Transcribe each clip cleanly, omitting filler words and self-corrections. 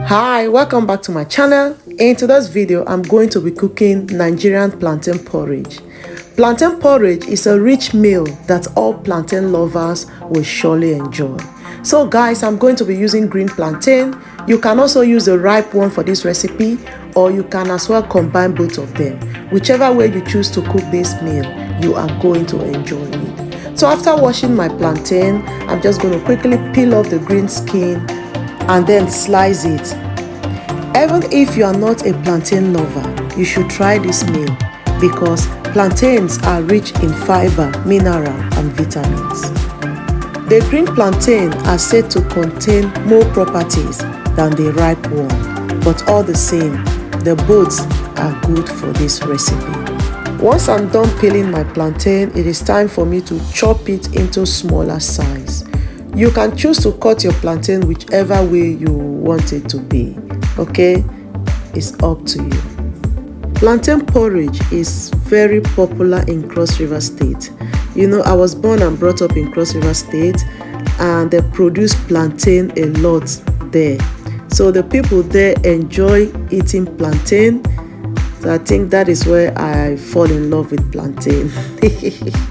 Hi, welcome back to my channel. In today's video, I'm going to be cooking Nigerian plantain porridge. Plantain porridge is a rich meal that all plantain lovers will surely enjoy. So guys, I'm going to be using green plantain. You can also use the ripe one for this recipe, or you can as well combine both of them. Whichever way you choose to cook this meal, you are going to enjoy it. So after washing my plantain, I'm just going to quickly peel off the green skin and then slice it. Even if you are not a plantain lover, you should try this meal because plantains are rich in fiber, mineral and vitamins. The green plantain are said to contain more properties than the ripe one, but all the same, the both are good for this recipe. Once I'm done peeling my plantain, it is time for me to chop it into smaller size. You can choose to cut your plantain whichever way you want it to be, okay? It's up to you. Plantain porridge is very popular in Cross River State. You know, I was born and brought up in Cross River State, and they produce plantain a lot there. So the people there enjoy eating plantain. So I think that is where I fall in love with plantain.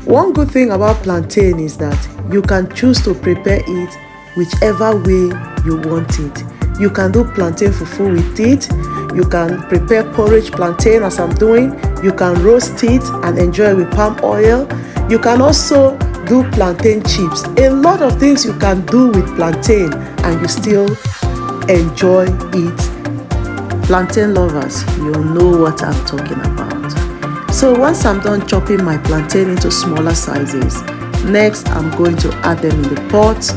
One good thing about plantain is that you can choose to prepare it whichever way you want it. You can do plantain fufu with it. You can prepare porridge plantain as I'm doing. You can roast it and enjoy it with palm oil. You can also do plantain chips. A lot of things you can do with plantain and you still enjoy it. Plantain lovers, you'll know what I'm talking about. So once I'm done chopping my plantain into smaller sizes, next I'm going to add them in the pot,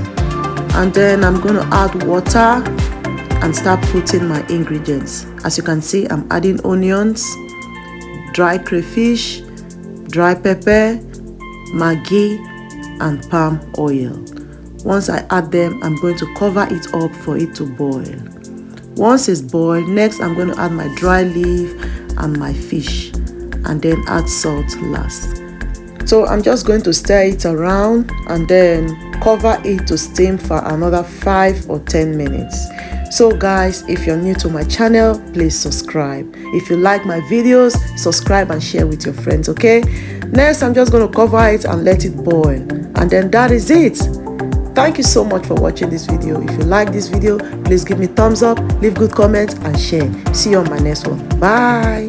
and then I'm going to add water and start putting my ingredients. As you can see, I'm adding onions, dry crayfish, dry pepper, maggi and palm oil. Once I add them, I'm going to cover it up for it to boil. Once it's boiled, next I'm going to add my dry leaf and my fish, and then add salt last. So I'm just going to stir it around and then cover it to steam for another 5 or 10 minutes. So guys, if you're new to my channel, please subscribe. If you like my videos, subscribe and share with your friends, okay? Next, I'm just going to cover it and let it boil, and then that is it. Thank you so much for watching this video. If you like this video, please give me thumbs up, leave good comments and share. See you on my next one. Bye.